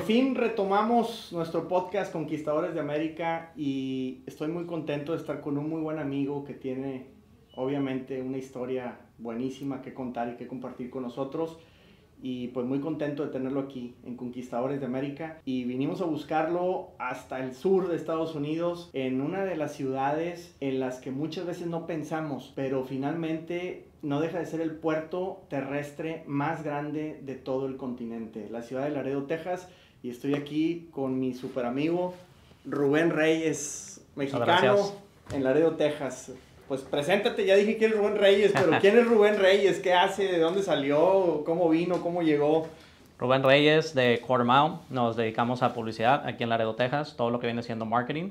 fin retomamos nuestro podcast Conquistadores de América y estoy muy contento de estar con un muy buen amigo que tiene obviamente una historia buenísima que contar y que compartir con nosotros. Y pues muy contento de tenerlo aquí en Conquistadores de América. Y vinimos a buscarlo hasta el sur de Estados Unidos, en una de las ciudades en las que muchas veces no pensamos, pero finalmente no deja de ser el puerto terrestre más grande de todo el continente, la ciudad de Laredo, Texas. Y estoy aquí con mi super amigo Rubén Reyes, mexicano. Gracias. En Laredo, Texas. Pues preséntate, ya dije que es Rubén Reyes, pero ¿quién es Rubén Reyes? ¿Qué hace? ¿De dónde salió? ¿Cómo vino? ¿Cómo llegó? Rubén Reyes de Quarter Mile. Nos dedicamos a publicidad aquí en Laredo, Texas, todo lo que viene siendo marketing.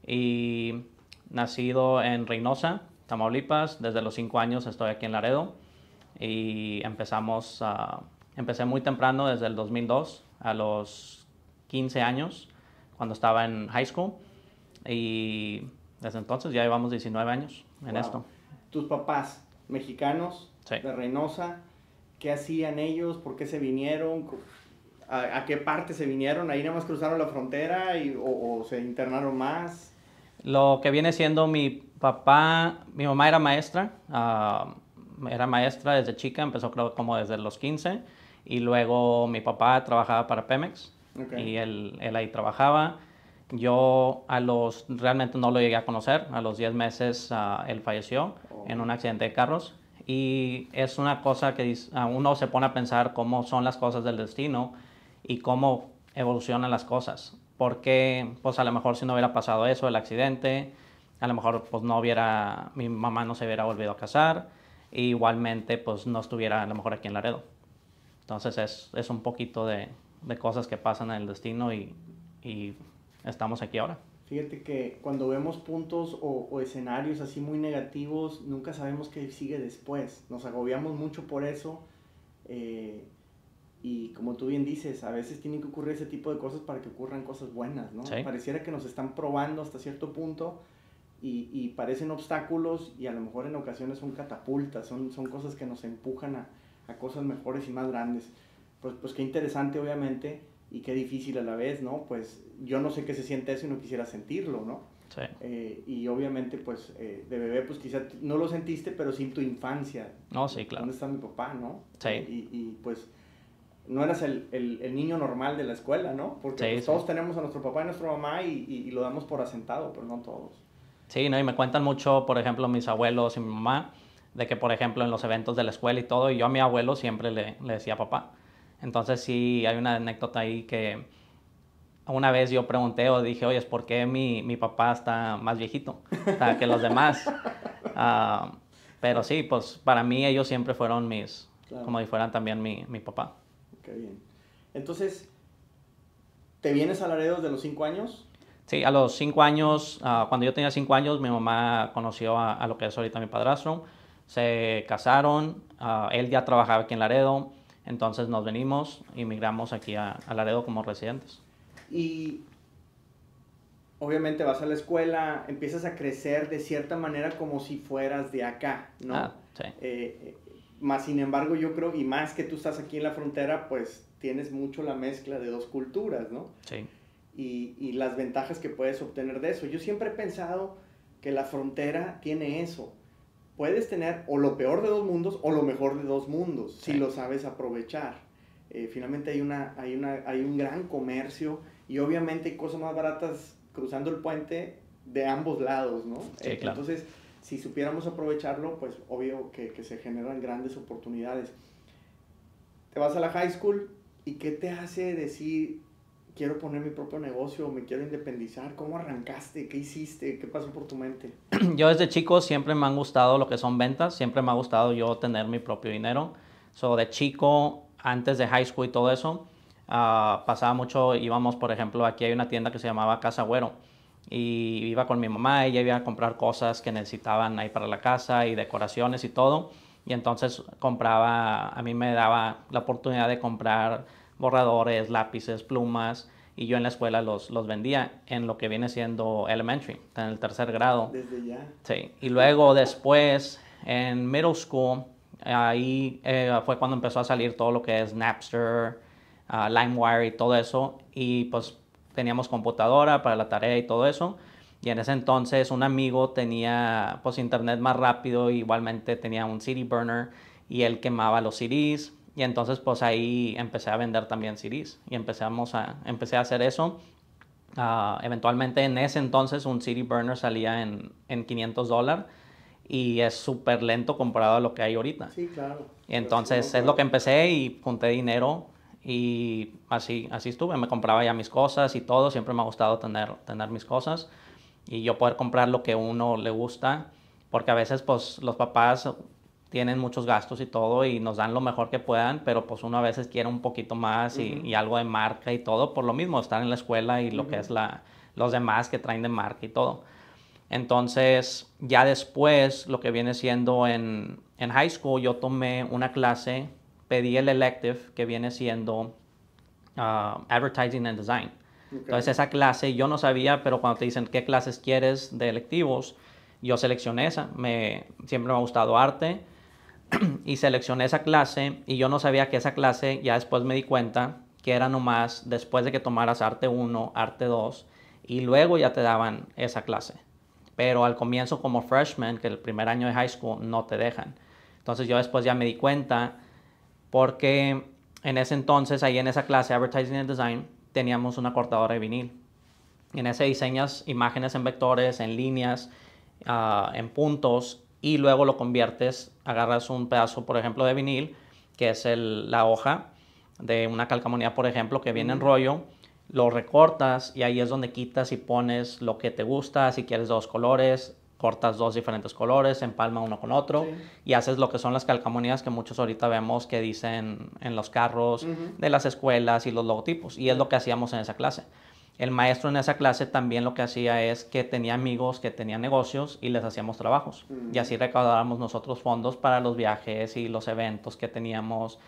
Y nacido en Reynosa, Tamaulipas, desde los 5 años estoy aquí en Laredo. Y empecé muy temprano, desde el 2002, a los 15 años, cuando estaba en high school. Y desde entonces ya llevamos 19 años en esto. ¿Tus papás mexicanos, sí, de Reynosa, qué hacían ellos? ¿Por qué se vinieron? ¿A qué parte se vinieron? ¿Ahí nada más cruzaron la frontera o se internaron más? Lo que viene siendo mi mamá era maestra. Era maestra desde chica, empezó creo como desde los 15. Y luego mi papá trabajaba para Pemex. Okay. Y él ahí trabajaba. Yo realmente no lo llegué a conocer. A los 10 meses él falleció en un accidente de carros. Y es una cosa que uno se pone a pensar cómo son las cosas del destino y cómo evolucionan las cosas. Porque pues a lo mejor si no hubiera pasado eso, el accidente, a lo mejor pues mi mamá no se hubiera volvido a casar. E igualmente pues no estuviera a lo mejor aquí en Laredo. Entonces es un poquito de cosas que pasan en el destino y estamos aquí ahora. Fíjate que cuando vemos puntos o escenarios así muy negativos, nunca sabemos qué sigue después. Nos agobiamos mucho por eso. Y como tú bien dices, a veces tienen que ocurrir ese tipo de cosas para que ocurran cosas buenas, ¿no? Sí. Pareciera que nos están probando hasta cierto punto y parecen obstáculos y a lo mejor en ocasiones son catapultas, son cosas que nos empujan a cosas mejores y más grandes. Pues qué interesante, obviamente. Y qué difícil a la vez, ¿no? Pues yo no sé qué se siente eso y no quisiera sentirlo, ¿no? Sí. Y obviamente, pues, de bebé, pues quizá no lo sentiste, pero sí en tu infancia. No, sí, claro. ¿Dónde está mi papá, no? Sí. Y pues, no eras el niño normal de la escuela, ¿no? Porque sí, pues, todos tenemos a nuestro papá y nuestra mamá y lo damos por asentado, pero no todos. Sí, ¿no? Y me cuentan mucho, por ejemplo, mis abuelos y mi mamá, de que, por ejemplo, en los eventos de la escuela y todo, y yo a mi abuelo siempre le decía papá. Entonces sí, hay una anécdota ahí que una vez yo pregunté o dije, oye, ¿por qué mi papá está más viejito que los demás? Pero sí, pues para mí ellos siempre fueron claro, como si fueran también mi papá. Qué bien. Entonces, ¿te vienes a Laredo desde los 5 años? Sí, a los 5 años, cuando yo tenía 5 años, mi mamá conoció a lo que es ahorita mi padrastro. Se casaron, él ya trabajaba aquí en Laredo. Entonces nos venimos y migramos aquí a Laredo como residentes. Y obviamente vas a la escuela, empiezas a crecer de cierta manera como si fueras de acá, ¿no? Sí. Más sin embargo yo creo, y más que tú estás aquí en la frontera, pues tienes mucho la mezcla de dos culturas, ¿no? Sí. Y las ventajas que puedes obtener de eso. Yo siempre he pensado que la frontera tiene eso. Puedes tener o lo peor de dos mundos o lo mejor de dos mundos, sí, si lo sabes aprovechar. Finalmente hay un gran comercio y obviamente hay cosas más baratas cruzando el puente de ambos lados, ¿no? Sí, claro. Entonces, si supiéramos aprovecharlo, pues obvio que se generan grandes oportunidades. Te vas a la high school y ¿qué te hace decir, quiero poner mi propio negocio, me quiero independizar? ¿Cómo arrancaste? ¿Qué hiciste? ¿Qué pasó por tu mente? Yo desde chico siempre me han gustado lo que son ventas, siempre me ha gustado yo tener mi propio dinero. De chico, antes de high school y todo eso, pasaba mucho, íbamos, por ejemplo, aquí hay una tienda que se llamaba Casa Güero. Y iba con mi mamá, ella iba a comprar cosas que necesitaban ahí para la casa y decoraciones y todo. Y entonces a mí me daba la oportunidad de comprar borradores, lápices, plumas, y yo en la escuela los vendía en lo que viene siendo elementary, en el 3er grado. Desde ya. Sí, y luego después en middle school, ahí fue cuando empezó a salir todo lo que es Napster, LimeWire y todo eso. Y pues teníamos computadora para la tarea y todo eso. Y en ese entonces un amigo tenía pues internet más rápido, igualmente tenía un CD burner y él quemaba los CDs. Y entonces pues ahí empecé a vender también CDs y empecé a hacer eso. Eventualmente en ese entonces un CD burner salía en $500 y es súper lento comparado a lo que hay ahorita. Sí, claro. Y entonces es lo que empecé y junté dinero y así estuve. Me compraba ya mis cosas y todo. Siempre me ha gustado tener mis cosas y yo poder comprar lo que a uno le gusta, porque a veces pues los papás tienen muchos gastos y todo y nos dan lo mejor que puedan, pero pues uno a veces quiere un poquito más y algo de marca y todo, por lo mismo estar en la escuela y lo que es los demás que traen de marca y todo. Entonces ya después lo que viene siendo en high school yo tomé una clase, pedí el elective que viene siendo Advertising and Design. Okay. Entonces esa clase yo no sabía, pero cuando te dicen qué clases quieres de electivos, yo seleccioné esa. Siempre me ha gustado arte y seleccioné esa clase y yo no sabía que esa clase, ya después me di cuenta que era nomás después de que tomaras arte 1, arte 2 y luego ya te daban esa clase. Pero al comienzo como freshman, que el primer año de high school, no te dejan. Entonces yo después ya me di cuenta porque en ese entonces, ahí en esa clase, Advertising and Design, teníamos una cortadora de vinil. En ese diseñas imágenes en vectores, en líneas, en puntos, y luego lo conviertes, agarras un pedazo, por ejemplo, de vinil, que es la hoja de una calcamonía, por ejemplo, que viene en rollo, lo recortas y ahí es donde quitas y pones lo que te gusta, si quieres 2 colores, cortas 2 diferentes colores, empalma uno con otro y haces lo que son las calcamonías que muchos ahorita vemos que dicen en los carros de las escuelas y los logotipos, y es lo que hacíamos en esa clase. El maestro en esa clase también lo que hacía es que tenía amigos que tenían negocios y les hacíamos trabajos. Y así recaudábamos nosotros fondos para los viajes y los eventos que teníamos.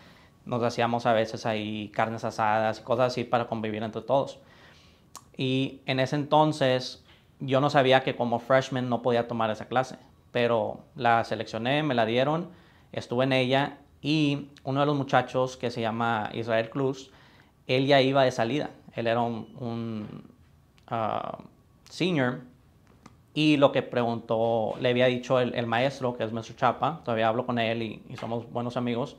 Nos hacíamos a veces ahí carnes asadas y cosas así para convivir entre todos. Y en ese entonces yo no sabía que como freshman no podía tomar esa clase, pero la seleccioné, me la dieron, estuve en ella y uno de los muchachos que se llama Israel Cruz, él ya iba de salida. Él era un senior y lo que preguntó, le había dicho el maestro, que es Mr. Chapa, todavía hablo con él y somos buenos amigos,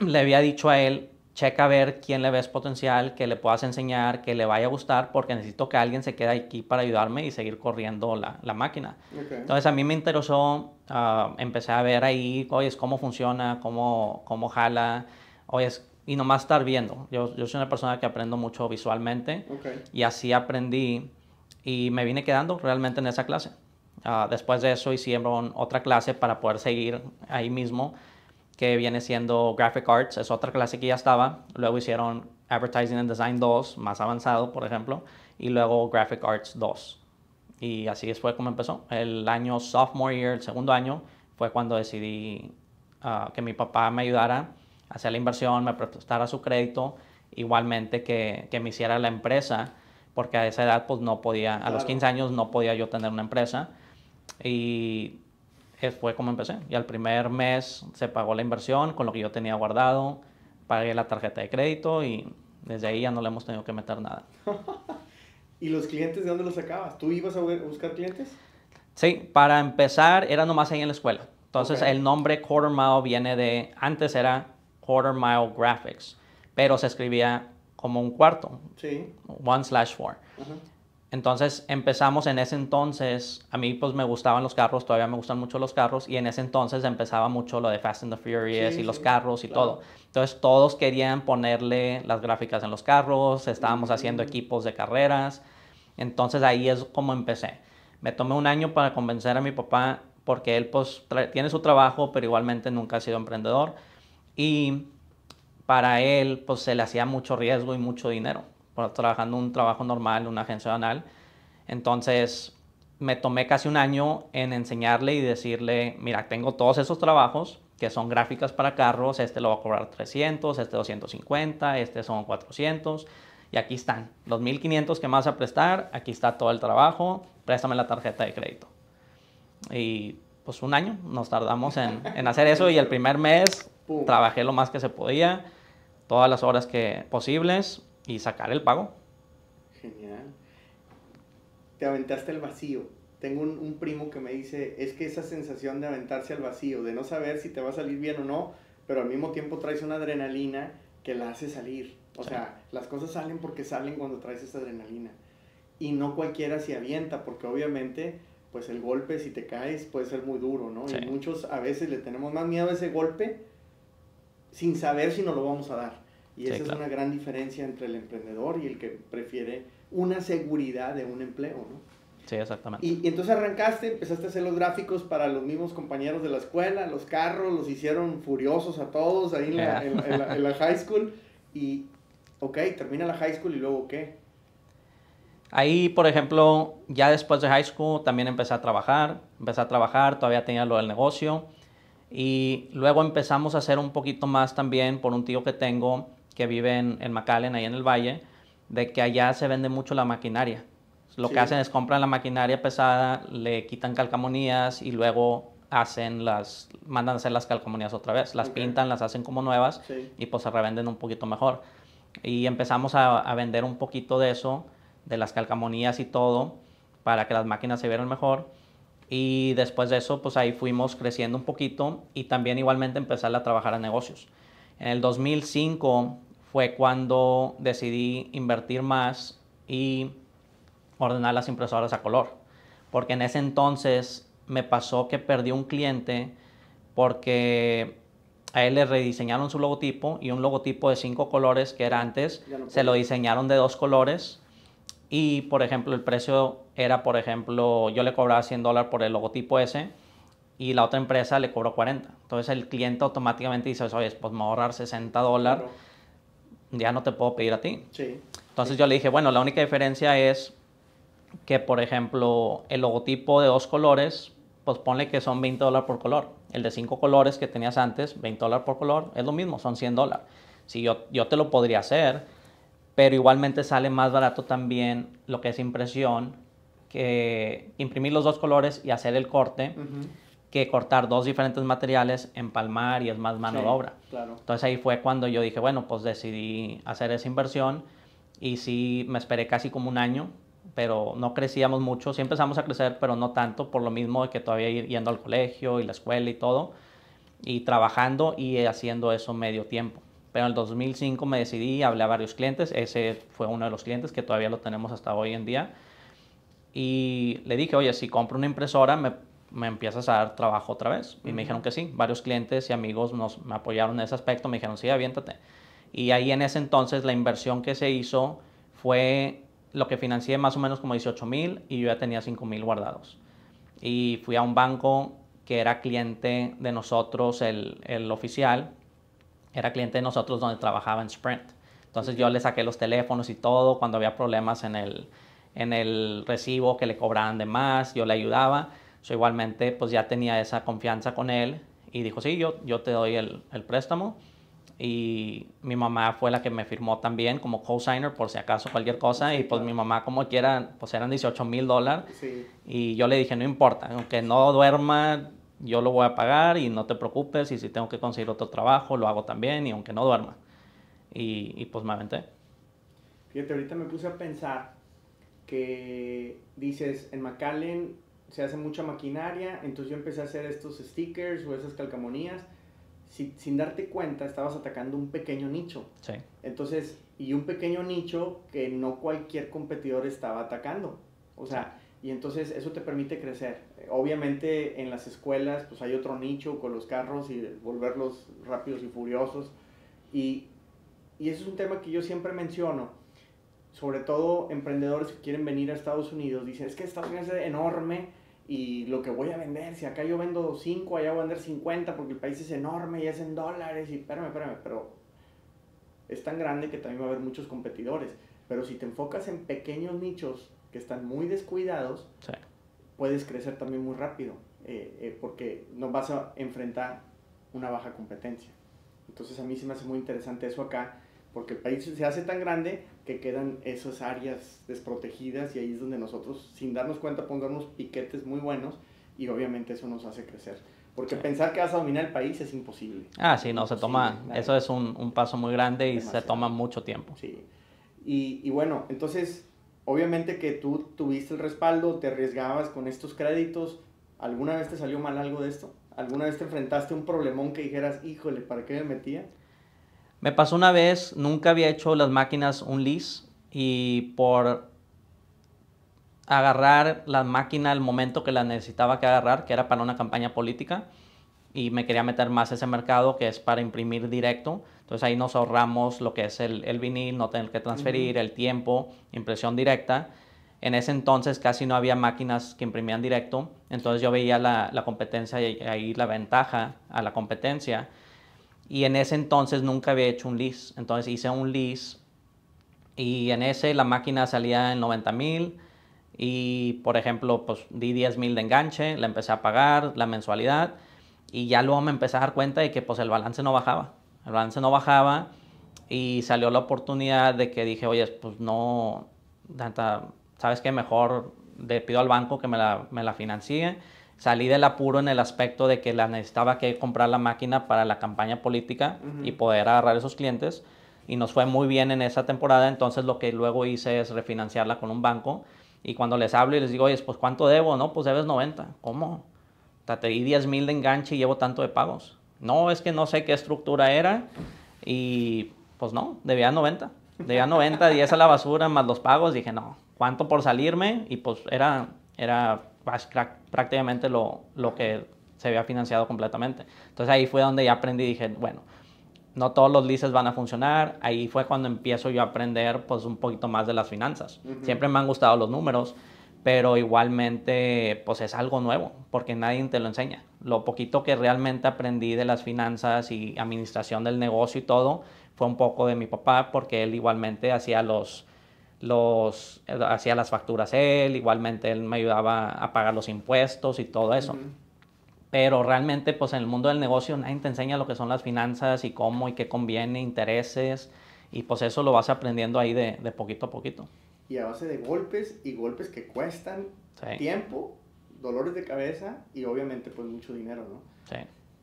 le había dicho a él, checa a ver quién le ves potencial, que le puedas enseñar, que le vaya a gustar, porque necesito que alguien se quede aquí para ayudarme y seguir corriendo la máquina. Okay. Entonces a mí me interesó, empecé a ver ahí, oye, cómo funciona, cómo jala, oye, y nomás estar viendo. Yo soy una persona que aprendo mucho visualmente y así aprendí y me vine quedando realmente en esa clase. Después de eso hicieron otra clase para poder seguir ahí mismo, que viene siendo Graphic Arts, es otra clase que ya estaba. Luego hicieron Advertising and Design 2, más avanzado, por ejemplo, y luego Graphic Arts 2. Y así fue como empezó. El año sophomore year, el segundo año, fue cuando decidí que mi papá me ayudara a hacer la inversión, me prestara su crédito, igualmente que me hiciera la empresa, porque a esa edad pues no podía, a los 15 años no podía yo tener una empresa. Y fue como empecé. Y al primer mes se pagó la inversión con lo que yo tenía guardado, pagué la tarjeta de crédito y desde ahí ya no le hemos tenido que meter nada. ¿Y los clientes de dónde los sacabas? ¿Tú ibas a buscar clientes? Sí, para empezar era nomás ahí en la escuela. Entonces el nombre Quarter Mile viene de, antes era Quarter Mile Graphics, pero se escribía como un cuarto, 1/4. Entonces empezamos en ese entonces, a mí pues me gustaban los carros, todavía me gustan mucho los carros, y en ese entonces empezaba mucho lo de Fast and the Furious y los carros y todo. Entonces todos querían ponerle las gráficas en los carros, estábamos haciendo equipos de carreras, entonces ahí es como empecé. Me tomé un año para convencer a mi papá, porque él pues tiene su trabajo, pero igualmente nunca ha sido emprendedor, y para él pues se le hacía mucho riesgo y mucho dinero trabajando un trabajo normal, una agencia banal. Entonces me tomé casi un año en enseñarle y decirle, mira, tengo todos esos trabajos que son gráficas para carros, este lo va a cobrar 300, este 250, este son 400, y aquí están los 1500 que me vas a prestar, aquí está todo el trabajo, préstame la tarjeta de crédito. Y pues un año nos tardamos en hacer eso, y el primer mes trabajé lo más que se podía. todas las horas posibles y sacar el pago. Genial. Te aventaste al vacío. Tengo un primo que me dice, es que esa sensación de aventarse al vacío, de no saber si te va a salir bien o no, pero al mismo tiempo traes una adrenalina que la hace salir. O sea, las cosas salen porque salen cuando traes esa adrenalina. Y no cualquiera se avienta, porque obviamente, pues el golpe, si te caes, puede ser muy duro, ¿no? Sí. Y muchos a veces le tenemos más miedo a ese golpe sin saber si nos lo vamos a dar. Y esa es una gran diferencia entre el emprendedor y el que prefiere una seguridad de un empleo, ¿no? Sí, exactamente. Y entonces arrancaste, empezaste a hacer los gráficos para los mismos compañeros de la escuela, los carros, los hicieron furiosos a todos ahí en la high school. Y, ok, termina la high school y luego, ¿qué? Ahí, por ejemplo, ya después de high school también empecé a trabajar, todavía tenía lo del negocio. Y luego empezamos a hacer un poquito más también por un tío que tengo que vive en McAllen, ahí en el valle, de que allá se vende mucho la maquinaria. Lo que hacen es compran la maquinaria pesada, le quitan calcamonías y luego mandan a hacer las calcamonías otra vez. Las pintan, las hacen como nuevas y pues se revenden un poquito mejor. Y empezamos a vender un poquito de eso, de las calcamonías y todo, para que las máquinas se vieran mejor. Y después de eso, pues ahí fuimos creciendo un poquito y también igualmente empezar a trabajar en negocios. En el 2005 fue cuando decidí invertir más y ordenar las impresoras a color. Porque en ese entonces me pasó que perdí un cliente porque a él le rediseñaron su logotipo y un logotipo de 5 colores que era antes, se lo diseñaron de 2 colores. Y, por ejemplo, el precio era, por ejemplo, yo le cobraba $100 por el logotipo ese y la otra empresa le cobró 40. Entonces el cliente automáticamente dice, oye, pues me voy a ahorrar $60, claro. Ya no te puedo pedir a ti. Sí. Entonces yo le dije, bueno, la única diferencia es que, por ejemplo, el logotipo de 2 colores, pues ponle que son $20 por color. El de 5 colores que tenías antes, $20 por color, es lo mismo, son $100. Si yo te lo podría hacer, pero igualmente sale más barato también lo que es impresión, que imprimir los 2 colores y hacer el corte, que cortar 2 diferentes materiales, empalmar y es más mano de obra. Claro. Entonces ahí fue cuando yo dije, bueno, pues decidí hacer esa inversión y sí me esperé casi como un año, pero no crecíamos mucho. Sí empezamos a crecer, pero no tanto, por lo mismo de que todavía yendo al colegio y la escuela y todo, y trabajando y haciendo eso medio tiempo. Pero en el 2005 me decidí, hablé a varios clientes, ese fue uno de los clientes que todavía lo tenemos hasta hoy en día. Y le dije, oye, si compro una impresora, me empiezas a dar trabajo otra vez. Y me dijeron que sí. Varios clientes y amigos me apoyaron en ese aspecto, me dijeron, sí, aviéntate. Y ahí en ese entonces la inversión que se hizo fue lo que financié más o menos como 18,000 y yo ya tenía 5,000 guardados. Y fui a un banco que era cliente de nosotros, el oficial, era cliente de nosotros donde trabajaba en Sprint. Entonces yo le saqué los teléfonos y todo, cuando había problemas en el recibo que le cobraban de más, yo le ayudaba. Yo igualmente pues ya tenía esa confianza con él y dijo, sí, yo te doy el préstamo. Y mi mamá fue la que me firmó también como cosigner por si acaso cualquier cosa. Sí, y pues claro. Mi mamá como quiera, pues eran $18,000. Sí. Y yo le dije, no importa, aunque no duerma, yo lo voy a pagar y no te preocupes. Y si tengo que conseguir otro trabajo, lo hago también y aunque no duerma. Y pues me aventé. Fíjate, ahorita me puse a pensar que dices, en McAllen se hace mucha maquinaria, entonces yo empecé a hacer estos stickers o esas calcamonías. Sin darte cuenta, estabas atacando un pequeño nicho. Sí. Entonces, y un pequeño nicho que no cualquier competidor estaba atacando. O sea, sí. Y entonces eso te permite crecer. Obviamente en las escuelas pues hay otro nicho con los carros y volverlos rápidos y furiosos. Y eso es un tema que yo siempre menciono. Sobre todo emprendedores que quieren venir a Estados Unidos. Dicen, es que Estados Unidos es enorme. Y lo que voy a vender, si acá yo vendo 5, allá voy a vender 50 porque el país es enorme y es en dólares y espérame, pero es tan grande que también va a haber muchos competidores. Pero si te enfocas en pequeños nichos que están muy descuidados, sí. Puedes crecer también muy rápido porque no vas a enfrentar una baja competencia. Entonces a mí se me hace muy interesante eso acá porque el país se hace tan grande que quedan esas áreas desprotegidas y ahí es donde nosotros, sin darnos cuenta, pongamos piquetes muy buenos y obviamente eso nos hace crecer. Porque pensar que vas a dominar el país es imposible. Ah, sí, no, se toma, eso es un paso muy grande y Demasiado. se toma mucho tiempo. Sí. Y bueno, entonces, obviamente que tú tuviste el respaldo, te arriesgabas con estos créditos. ¿Alguna vez te salió mal algo de esto? ¿Alguna vez te enfrentaste a un problemón que dijeras, híjole, ¿para qué me metía? Me pasó una vez, nunca había hecho las máquinas un lease y por agarrar la máquina al momento que la necesitaba que agarrar, que era para una campaña política, y me quería meter más a ese mercado que es para imprimir directo. Entonces ahí nos ahorramos lo que es el vinil, no tener que transferir, el tiempo, impresión directa. En ese entonces casi no había máquinas que imprimían directo, entonces yo veía la competencia y ahí la ventaja a la competencia. Y en ese entonces nunca había hecho un lease, entonces hice un lease y en ese la máquina salía en 90,000 y por ejemplo pues di 10,000 de enganche, la empecé a pagar la mensualidad y ya luego me empecé a dar cuenta de que pues el balance no bajaba. El balance no bajaba y salió la oportunidad de que dije, oye, pues no, ¿sabes qué? Mejor le pido al banco que me la financie. Salí del apuro en el aspecto de que la necesitaba que comprar la máquina para la campaña política y poder agarrar esos clientes. Y nos fue muy bien en esa temporada, entonces lo que luego hice es refinanciarla con un banco. Y cuando les hablo y les digo, oye, pues ¿cuánto debo? No, pues debes 90. ¿Cómo? Te di 10,000 de enganche y llevo tanto de pagos. No, es que no sé qué estructura era y pues no, debía 90. Debía 90, 10 a la basura más los pagos. Dije, no, ¿cuánto por salirme? Y pues era prácticamente lo que se había financiado completamente. Entonces ahí fue donde ya aprendí y dije, bueno, no todos los leases van a funcionar. Ahí fue cuando empiezo yo a aprender pues un poquito más de las finanzas. Siempre me han gustado los números, pero igualmente pues es algo nuevo porque nadie te lo enseña. Lo poquito que realmente aprendí de las finanzas y administración del negocio y todo fue un poco de mi papá porque él igualmente hacía hacía las facturas él, igualmente él me ayudaba a pagar los impuestos y todo eso. Pero realmente pues en el mundo del negocio nadie te enseña lo que son las finanzas y cómo y qué conviene, intereses, y pues eso lo vas aprendiendo ahí de poquito a poquito. Y a base de golpes y golpes que cuestan tiempo, dolores de cabeza y obviamente pues mucho dinero, ¿no? Sí.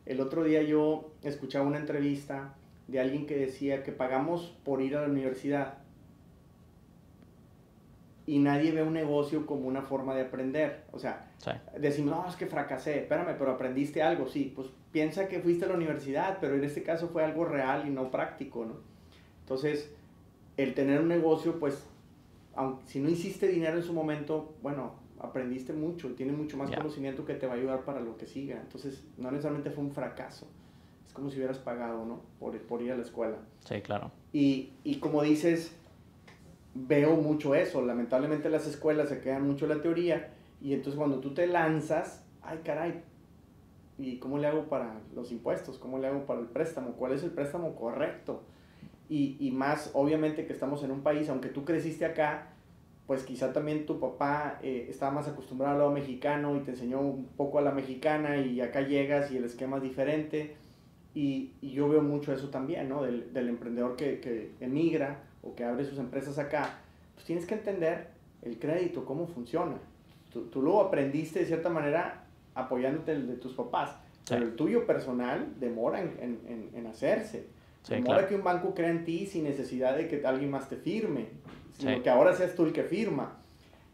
El otro día yo escuchaba una entrevista de alguien que decía que pagamos por ir a la universidad y nadie ve un negocio como una forma de aprender. O sea, decimos, no, es que fracasé, espérame, pero aprendiste algo, sí, pues piensa que fuiste a la universidad, pero en este caso fue algo real y no práctico, ¿no? Entonces, el tener un negocio, pues, aunque, si no hiciste dinero en su momento, bueno, aprendiste mucho, tienes mucho más conocimiento que te va a ayudar para lo que siga. Entonces, no necesariamente fue un fracaso. Es como si hubieras pagado, ¿no? Por ir a la escuela. Sí, claro. Y como dices, veo mucho eso. Lamentablemente las escuelas se quedan mucho en la teoría y entonces cuando tú te lanzas, ay caray, ¿y cómo le hago para los impuestos? ¿Cómo le hago para el préstamo? ¿Cuál es el préstamo correcto? Y más, obviamente que estamos en un país, aunque tú creciste acá, pues quizá también tu papá estaba más acostumbrado al lado mexicano y te enseñó un poco a la mexicana y acá llegas y el esquema es diferente. Y yo veo mucho eso también, ¿no? Del emprendedor que emigra o que abre sus empresas acá, pues tienes que entender el crédito, cómo funciona. Tú lo aprendiste de cierta manera apoyándote de tus papás, pero el tuyo personal demora en hacerse. Demora que un banco crea en ti sin necesidad de que alguien más te firme, sino que ahora seas tú el que firma.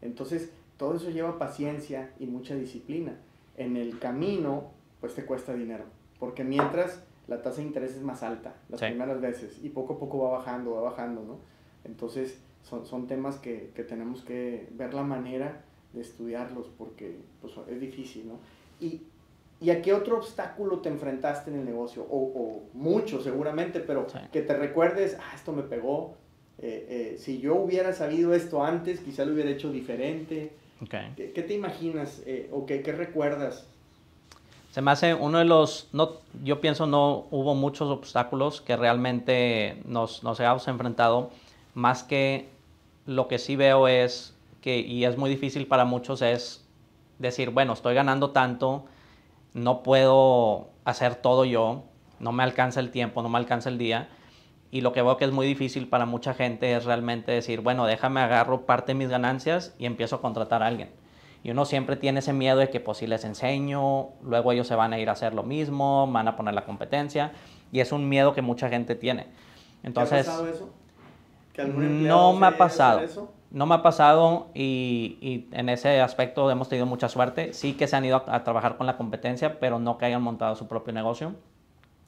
Entonces, todo eso lleva paciencia y mucha disciplina. En el camino, pues te cuesta dinero, porque mientras la tasa de interés es más alta las primeras veces y poco a poco va bajando, ¿no? Entonces, son temas que tenemos que ver la manera de estudiarlos porque pues, es difícil, ¿no? ¿Y a qué otro obstáculo te enfrentaste en el negocio? O mucho seguramente, pero que te recuerdes, esto me pegó, si yo hubiera sabido esto antes, quizá lo hubiera hecho diferente. ¿Qué te imaginas o qué recuerdas? Se me hace uno de los, yo pienso no hubo muchos obstáculos que realmente nos hayamos enfrentado, más que lo que sí veo es que, y es muy difícil para muchos, es decir, bueno, estoy ganando tanto, no puedo hacer todo yo, no me alcanza el tiempo, no me alcanza el día. Y lo que veo que es muy difícil para mucha gente es realmente decir, bueno, déjame agarro parte de mis ganancias y empiezo a contratar a alguien. Y uno siempre tiene ese miedo de que pues si les enseño, luego ellos se van a ir a hacer lo mismo, van a poner la competencia. Y es un miedo que mucha gente tiene. Entonces, ¿te ha pasado eso? ¿Que algún empleado no me ha hacer pasado. eso? No me ha pasado y en ese aspecto hemos tenido mucha suerte. Sí que se han ido a trabajar con la competencia, pero no que hayan montado su propio negocio.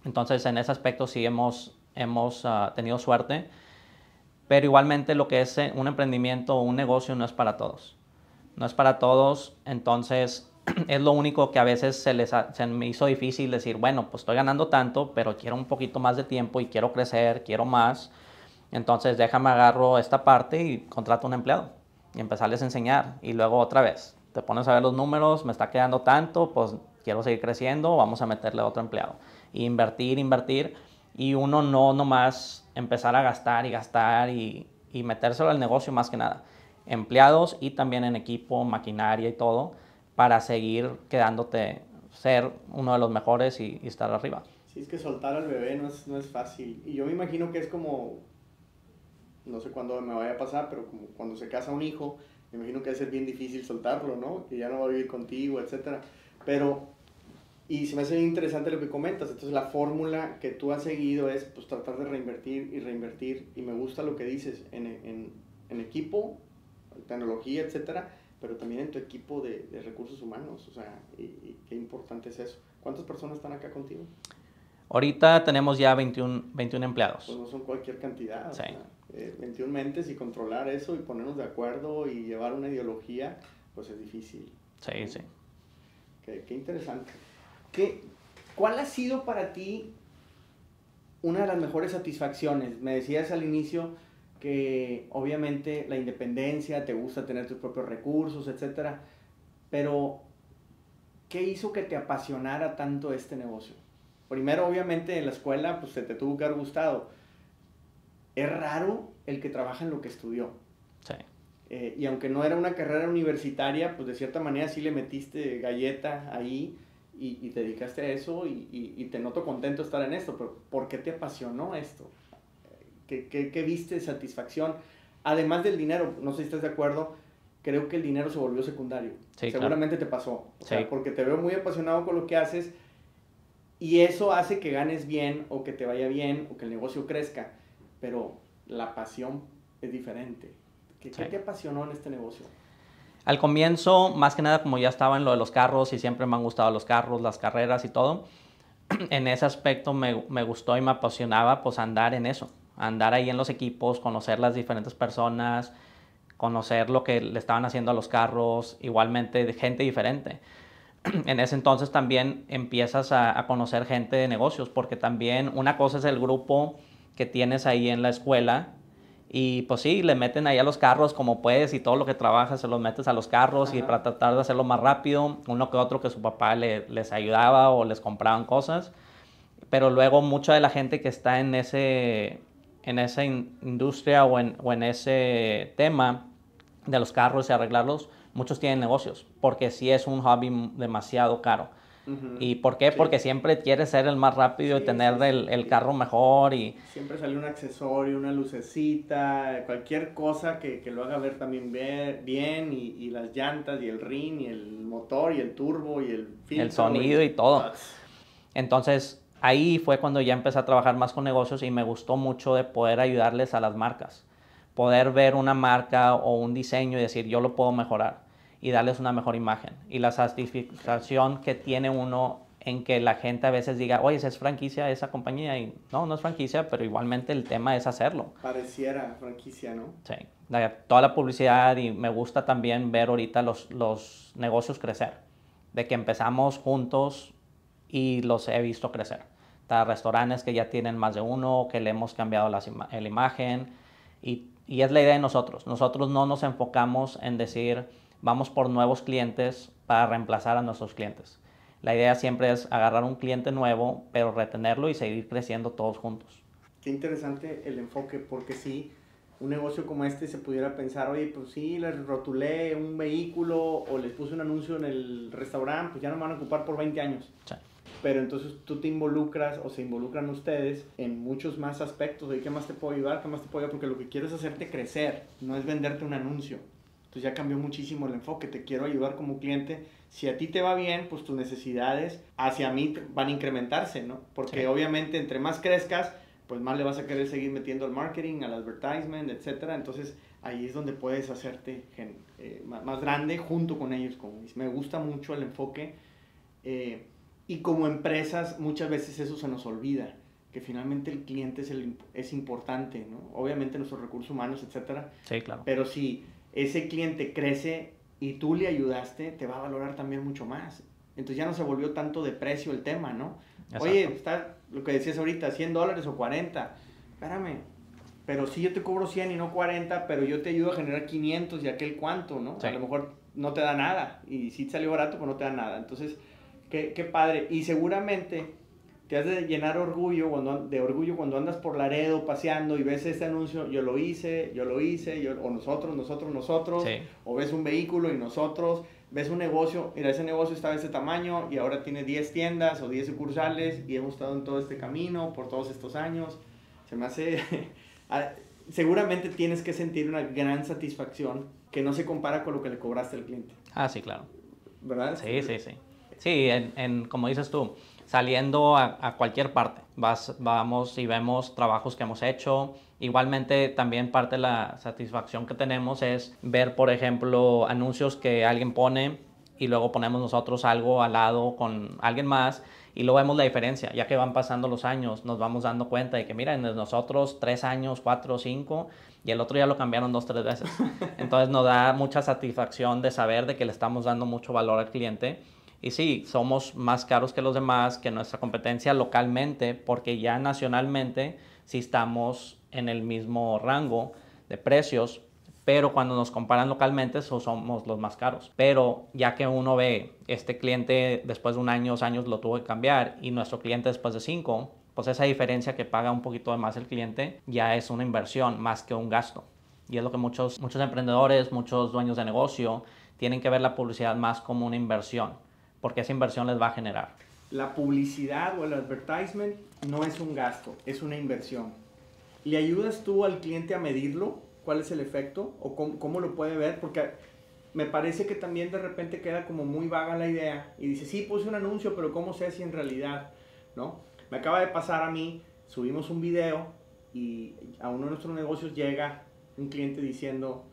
Entonces, en ese aspecto sí hemos tenido suerte. Pero igualmente lo que es un emprendimiento o un negocio no es para todos. No es para todos, entonces es lo único que a veces se me hizo difícil decir, bueno, pues estoy ganando tanto, pero quiero un poquito más de tiempo y quiero crecer, quiero más. Entonces déjame agarro esta parte y contrato un empleado y empezarles a enseñar. Y luego otra vez, te pones a ver los números, me está quedando tanto, pues quiero seguir creciendo, vamos a meterle a otro empleado. Y invertir, invertir. Y uno no nomás empezar a gastar y gastar y metérselo al negocio más que nada. Empleados y también en equipo, maquinaria y todo, para seguir quedándote, ser uno de los mejores y estar arriba. Sí, es que soltar al bebé no es fácil. Y yo me imagino que es como, no sé cuándo me vaya a pasar, pero como cuando se casa un hijo, me imagino que debe ser bien difícil soltarlo, ¿no? Que ya no va a vivir contigo, etcétera. Pero, y se me hace bien interesante lo que comentas. Entonces la fórmula que tú has seguido es pues tratar de reinvertir y reinvertir. Y me gusta lo que dices en equipo, tecnología, etcétera, pero también en tu equipo de recursos humanos. O sea, y qué importante es eso. ¿Cuántas personas están acá contigo? Ahorita tenemos ya 21 empleados. Pues no son cualquier cantidad. Sí. O sea, 21 mentes y controlar eso y ponernos de acuerdo y llevar una ideología, pues es difícil. Sí, sí. Qué interesante. ¿Cuál ha sido para ti una de las mejores satisfacciones? Me decías al inicio que obviamente la independencia, te gusta tener tus propios recursos, etcétera, pero ¿qué hizo que te apasionara tanto este negocio? Primero, obviamente, en la escuela, pues se te tuvo que haber gustado. Es raro el que trabaja en lo que estudió. Sí. Y aunque no era una carrera universitaria, pues de cierta manera sí le metiste galleta ahí y te dedicaste a eso y te noto contento de estar en esto, pero ¿por qué te apasionó esto? ¿Qué viste de satisfacción? Además del dinero, no sé si estás de acuerdo, creo que el dinero se volvió secundario. Sí, seguramente claro. Te pasó. O sí. sea, porque te veo muy apasionado con lo que haces y eso hace que ganes bien o que te vaya bien o que el negocio crezca, pero la pasión es diferente. ¿Qué te apasionó en este negocio? Al comienzo, más que nada, como ya estaba en lo de los carros y siempre me han gustado los carros, las carreras y todo, en ese aspecto me gustó y me apasionaba pues andar en eso, andar ahí en los equipos, conocer las diferentes personas, conocer lo que le estaban haciendo a los carros, igualmente de gente diferente. En ese entonces también empiezas a conocer gente de negocios, porque también una cosa es el grupo que tienes ahí en la escuela y pues sí, le meten ahí a los carros como puedes y todo lo que trabajas se los metes a los carros. Ajá. Y para tratar de hacerlo más rápido, uno que otro que su papá les ayudaba o les compraban cosas, pero luego mucha de la gente que está en esa industria o en ese tema de los carros y arreglarlos, muchos tienen negocios, porque sí es un hobby demasiado caro. Uh-huh. ¿Y por qué? Sí. Porque siempre quieres ser el más rápido y tener el carro mejor. Y siempre sale un accesorio, una lucecita, cualquier cosa que lo haga ver también bien y las llantas y el rin y el motor y el turbo y el filtro. El sonido y todo. Entonces, ahí fue cuando ya empecé a trabajar más con negocios y me gustó mucho de poder ayudarles a las marcas. Poder ver una marca o un diseño y decir, yo lo puedo mejorar y darles una mejor imagen. Y la satisfacción que tiene uno en que la gente a veces diga, oye, ¿es franquicia esa compañía? Y no es franquicia, pero igualmente el tema es hacerlo. Pareciera franquicia, ¿no? Sí, toda la publicidad y me gusta también ver ahorita los negocios crecer. De que empezamos juntos y los he visto crecer. Restaurantes que ya tienen más de uno, que le hemos cambiado la imagen y es la idea de nosotros. Nosotros no nos enfocamos en decir, vamos por nuevos clientes para reemplazar a nuestros clientes. La idea siempre es agarrar un cliente nuevo, pero retenerlo y seguir creciendo todos juntos. Qué interesante el enfoque, porque sí, un negocio como este se pudiera pensar, oye, pues sí, les rotulé un vehículo o les puse un anuncio en el restaurante, pues ya no me van a ocupar por 20 años. Sí. Pero entonces tú te involucras o se involucran ustedes en muchos más aspectos. ¿Y qué más te puedo ayudar? ¿Qué más te puedo ayudar? Porque lo que quiero es hacerte crecer, no es venderte un anuncio. Entonces ya cambió muchísimo el enfoque, te quiero ayudar como cliente. Si a ti te va bien, pues tus necesidades hacia mí van a incrementarse, ¿no? Porque Sí. obviamente entre más crezcas, pues más le vas a querer seguir metiendo al marketing, al advertisement, etcétera. Entonces ahí es donde puedes hacerte más grande junto con ellos. Como dices. Me gusta mucho el enfoque y como empresas muchas veces eso se nos olvida, que finalmente el cliente es importante, ¿no? Obviamente nuestros recursos humanos, etcétera. Sí, claro. Pero si ese cliente crece y tú le ayudaste, te va a valorar también mucho más. Entonces ya no se volvió tanto de precio el tema, ¿no? Exacto. Oye, está lo que decías ahorita, $100 o 40. Espérame, pero si yo te cobro 100 y no 40, pero yo te ayudo a generar 500 y aquel cuánto, ¿no? Sí. A lo mejor no te da nada. Y si te salió barato, pues no te da nada. Entonces, qué padre. Y seguramente te has de llenar de orgullo cuando andas por Laredo paseando y ves este anuncio, yo lo hice, o nosotros, Sí. o ves un vehículo y nosotros, ves un negocio, mira, ese negocio estaba de ese tamaño y ahora tiene 10 tiendas o 10 sucursales y hemos estado en todo este camino por todos estos años. Se me hace... seguramente tienes que sentir una gran satisfacción que no se compara con lo que le cobraste al cliente. Ah, sí, claro. ¿Verdad? Sí. Sí, como dices tú, saliendo a cualquier parte, vamos y vemos trabajos que hemos hecho. Igualmente, también parte de la satisfacción que tenemos es ver, por ejemplo, anuncios que alguien pone y luego ponemos nosotros algo al lado con alguien más y luego vemos la diferencia. Ya que van pasando los años, nos vamos dando cuenta de que, mira, nosotros 3 años, 4, 5 y el otro ya lo cambiaron 2, 3 veces. Entonces nos da mucha satisfacción de saber de que le estamos dando mucho valor al cliente. Y sí, somos más caros que los demás, que nuestra competencia localmente, porque ya nacionalmente sí estamos en el mismo rango de precios, pero cuando nos comparan localmente somos los más caros. Pero ya que uno ve, este cliente después de 1 año, 2 años lo tuvo que cambiar y nuestro cliente después de 5, pues esa diferencia que paga un poquito de más el cliente ya es una inversión más que un gasto. Y es lo que muchos emprendedores, muchos dueños de negocio tienen que ver la publicidad más como una inversión, porque esa inversión les va a generar. La publicidad o el advertisement no es un gasto, es una inversión. ¿Le ayudas tú al cliente a medirlo? ¿Cuál es el efecto? ¿O cómo lo puede ver? Porque me parece que también de repente queda como muy vaga la idea y dice, sí, puse un anuncio, pero ¿cómo sé si en realidad? ¿No? Me acaba de pasar a mí, subimos un video y a uno de nuestros negocios llega un cliente diciendo,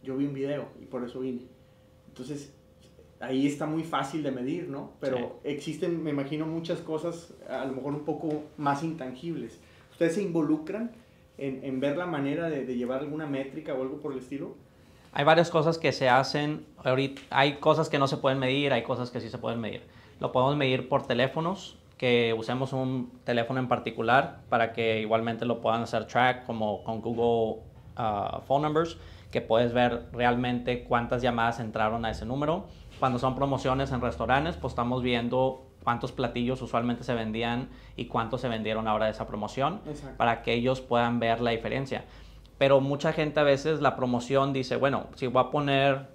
yo vi un video y por eso vine. Entonces, ahí está muy fácil de medir, ¿no? Pero Sí. existen, me imagino, muchas cosas a lo mejor un poco más intangibles. ¿Ustedes se involucran en ver la manera de llevar alguna métrica o algo por el estilo? Hay varias cosas que se hacen. Ahorita hay cosas que no se pueden medir, hay cosas que sí se pueden medir. Lo podemos medir por teléfonos, que usemos un teléfono en particular para que igualmente lo puedan hacer track, como con Google Phone Numbers, que puedes ver realmente cuántas llamadas entraron a ese número. Cuando son promociones en restaurantes, pues estamos viendo cuántos platillos usualmente se vendían y cuántos se vendieron ahora de esa promoción. Exacto. Para que ellos puedan ver la diferencia. Pero mucha gente a veces la promoción dice, bueno, si voy a poner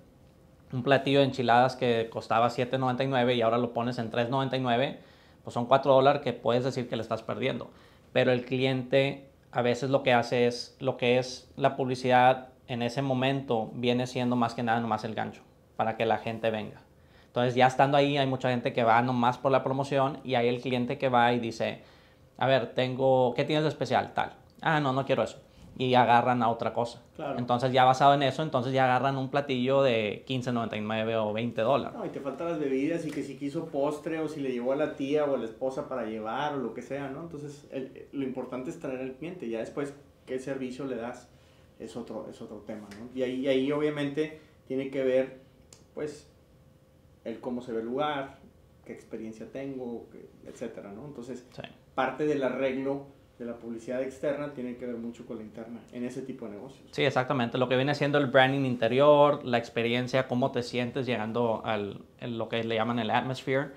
un platillo de enchiladas que costaba $7.99 y ahora lo pones en $3.99, pues son $4 que puedes decir que le estás perdiendo. Pero el cliente a veces lo que hace es, lo que es la publicidad en ese momento viene siendo más que nada nomás el gancho, para que la gente venga. Entonces ya estando ahí hay mucha gente que va nomás por la promoción y hay el cliente que va y dice, a ver, ¿qué tienes de especial? Tal. Ah, no quiero eso. Y agarran a otra cosa. Claro. Entonces ya basado en eso, entonces ya agarran un platillo de $15.99 o $20. No, y te faltan las bebidas y que si quiso postre o si le llevó a la tía o a la esposa para llevar o lo que sea, ¿no? Entonces lo importante es traer al cliente. Ya después qué servicio le das es otro tema, ¿no? Y ahí obviamente tiene que ver, pues, el cómo se ve el lugar, qué experiencia tengo, etcétera, ¿no? Entonces, Sí. parte del arreglo de la publicidad externa tiene que ver mucho con la interna en ese tipo de negocios. Sí, exactamente. Lo que viene siendo el branding interior, la experiencia, cómo te sientes llegando al lo que le llaman el atmosphere,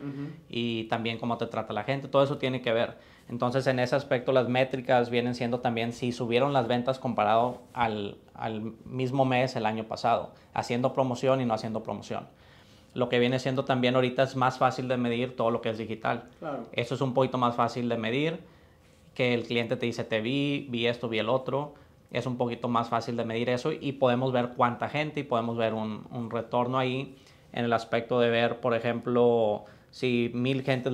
y también cómo te trata la gente. Todo eso tiene que ver. Entonces, en ese aspecto, las métricas vienen siendo también si subieron las ventas comparado al mismo mes el año pasado, haciendo promoción y no haciendo promoción. Lo que viene siendo también ahorita es más fácil de medir todo lo que es digital. Claro. Eso es un poquito más fácil de medir, que el cliente te dice, te vi esto, vi el otro. es un poquito más fácil de medir eso y podemos ver cuánta gente y podemos ver un retorno ahí en el aspecto de ver, por ejemplo, si 1000 gentes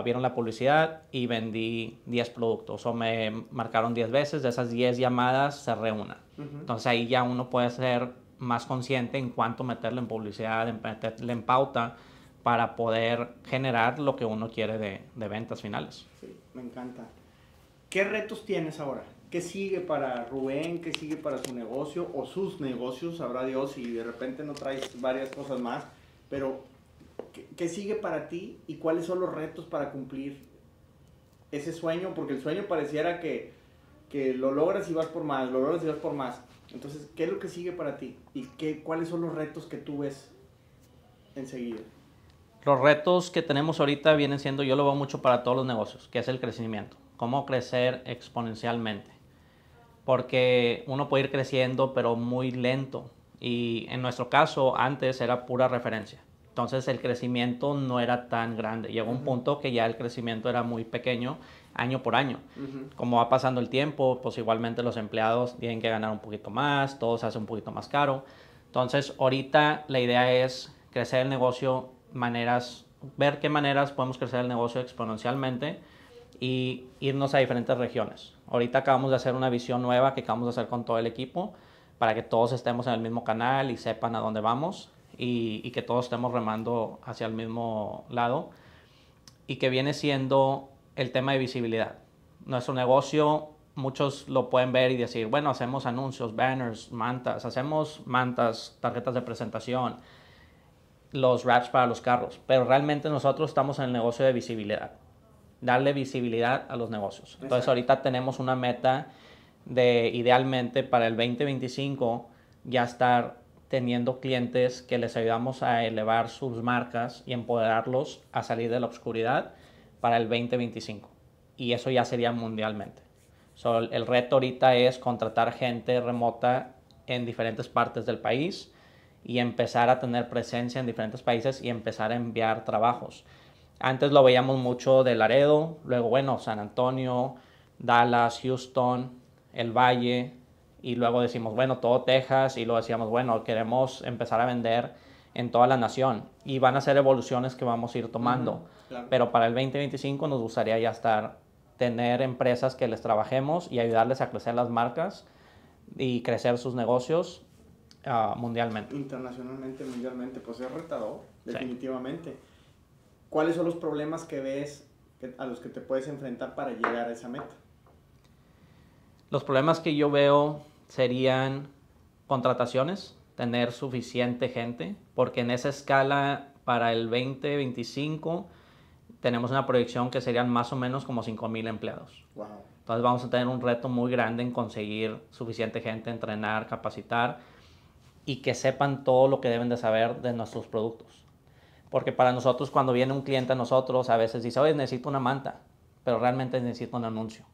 vieron la publicidad y vendí 10 productos o me marcaron 10 veces, de esas 10 llamadas cerré una. Entonces ahí ya uno puede ser más consciente en cuánto meterle en publicidad, en meterle en pauta para poder generar lo que uno quiere de ventas finales. Sí, me encanta. ¿Qué retos tienes ahora? ¿Qué sigue para Rubén? ¿Qué sigue para su negocio o sus negocios? Sabrá Dios y de repente no traes varias cosas más, pero ¿qué sigue para ti y cuáles son los retos para cumplir ese sueño? Porque el sueño pareciera que lo logras y vas por más, lo logras y vas por más. Entonces, ¿qué es lo que sigue para ti? ¿Y cuáles son los retos que tú ves enseguida? Los retos que tenemos ahorita vienen siendo, yo lo veo mucho para todos los negocios, que es el crecimiento. Cómo crecer exponencialmente. Porque uno puede ir creciendo, pero muy lento. Y en nuestro caso, antes era pura referencia. Entonces el crecimiento no era tan grande. Llegó un punto que ya el crecimiento era muy pequeño, año por año. Como va pasando el tiempo, pues igualmente los empleados tienen que ganar un poquito más, todo se hace un poquito más caro. Entonces ahorita la idea es crecer el negocio, ver qué maneras podemos crecer el negocio exponencialmente y irnos a diferentes regiones. Ahorita acabamos de hacer una visión nueva que acabamos de hacer con todo el equipo para que todos estemos en el mismo canal y sepan a dónde vamos y que todos estemos remando hacia el mismo lado y que viene siendo el tema de visibilidad. Nuestro negocio, muchos lo pueden ver y decir, bueno, hacemos anuncios, banners, hacemos mantas, tarjetas de presentación, los wraps para los carros, pero realmente nosotros estamos en el negocio de visibilidad. Darle visibilidad a los negocios. Entonces ahorita tenemos una meta de idealmente para el 2025 ya estar teniendo clientes que les ayudamos a elevar sus marcas y empoderarlos a salir de la oscuridad para el 2025. Y eso ya sería mundialmente. El reto ahorita es contratar gente remota en diferentes partes del país y empezar a tener presencia en diferentes países y empezar a enviar trabajos. Antes lo veíamos mucho de Laredo, luego, bueno, San Antonio, Dallas, Houston, El Valle, y luego decimos, bueno, todo Texas, y luego decíamos, bueno, queremos empezar a vender en toda la nación. Y van a ser evoluciones que vamos a ir tomando. Claro. Pero para el 2025 nos gustaría ya tener empresas que les trabajemos y ayudarles a crecer las marcas y crecer sus negocios mundialmente. Internacionalmente, mundialmente, pues es retador, definitivamente. Sí. ¿Cuáles son los problemas que ves a los que te puedes enfrentar para llegar a esa meta? Los problemas que yo veo serían contrataciones, tener suficiente gente, porque en esa escala para el 2025 tenemos una proyección que serían más o menos como 5,000 empleados. Wow. Entonces vamos a tener un reto muy grande en conseguir suficiente gente, entrenar, capacitar y que sepan todo lo que deben de saber de nuestros productos. Porque para nosotros, cuando viene un cliente a nosotros, a veces dice, oye, necesito una manta, pero realmente necesito un anuncio.